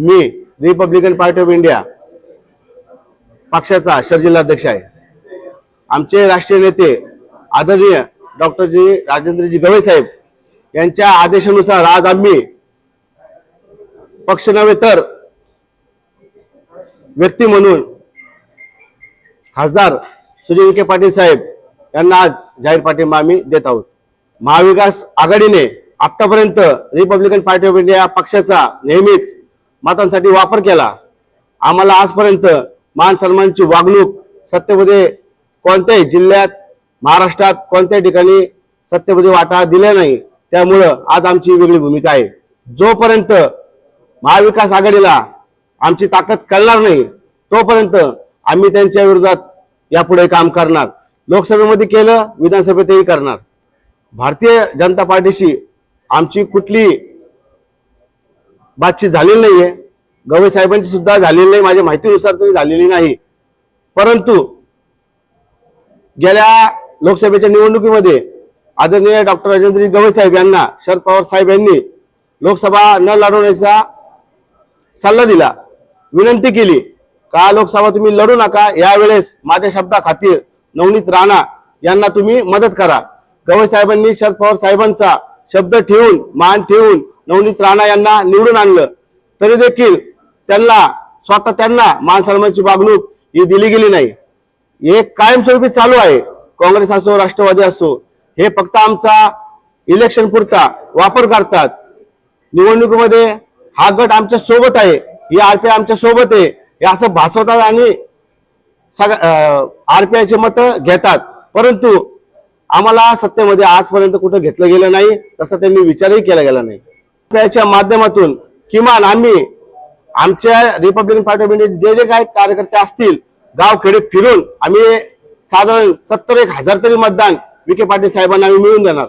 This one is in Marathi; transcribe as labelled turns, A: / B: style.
A: Me Republican party of India पक्षाचा शहर जिल्हाध्यक्ष आहे। आमचे राष्ट्रीय नेते आदरणीय डॉक्टर राजेंद्रजी गवई साहेब यांच्या आदेशानुसार आज आम्ही पक्ष नव्हे तर व्यक्ती म्हणून खासदार सुजय विखे पाटील साहेब यांना आज जाहीर पाठिंबा आम्ही देत आहोत। महाविकास आघाडीने आतापर्यंत रिपब्लिकन पार्टी ऑफ इंडिया पक्षाचा नेहमीच मतांसाठी वापर केला। आम्हाला आजपर्यंत मान सन्मानाची वागणूक सत्तेमध्ये कोणत्याही जिल्ह्यात महाराष्ट्रात कोणत्याही ठिकाणी सत्तेमध्ये वाटा दिला नाही। त्यामुळे आज आमची वेगळी भूमिका आहे। जोपर्यंत महाविकास आघाडीला आमची ताकद कळणार नाही तोपर्यंत आम्ही त्यांच्या विरोधात यापुढे काम करणार। लोकसभेमध्ये केलं, विधानसभेतही करणार। भारतीय जनता पार्टीशी आमची कुठली बातचीत झालेली नाहीये। गवई साहेबांची सुद्धा झालेली नाही, माझ्या माहितीनुसार तरी झालेली नाही। परंतु गेल्या लोकसभेच्या निवडणुकीमध्ये आदरणीय डॉक्टर राजेंद्र गवई साहेब यांना शरद पवार साहेब यांनी लोकसभा न लढवण्याचा सल्ला दिला, विनंती केली का लोकसभा तुम्ही लढू नका, यावेळेस माझ्या शब्दा खातीर नवनीत राणा यांना तुम्ही मदत करा। गवई साहेबांनी शरद पवार साहेबांचा शब्द ठेवून मान ठेवून नवनीत राणा यांना निवडून आणलं, तरी देखील त्यांना मान सन्मानाची वागणूक ही दिली गेली नाही। हे कायमस्वरूपी चालू आहे। काँग्रेस असो राष्ट्रवादी असो हे फक्त आमचा इलेक्शन पुरता वापर करतात। निवडणुकीमध्ये हा गट आमच्या सोबत आहे, ही आरपीआय आमच्या सोबत आहे हे असं भासवतात आणि आरपीआयचे मत घेतात। परंतु आम्हाला सत्तेमध्ये आजपर्यंत कुठं घेतलं गेलं नाही, तसं त्यांनी विचारही केला गेला नाही। आरपीआयच्या माध्यमातून किमान आम्ही आमच्या रिपब्लिकन पार्टी ऑफ इंडियाचे जे जे काही कार्यकर्ते असतील गाव खेडे फिरून आम्ही साधारण 70,000 तरी मतदान विखे पाटील साहेबांना आम्ही मिळवून देणार।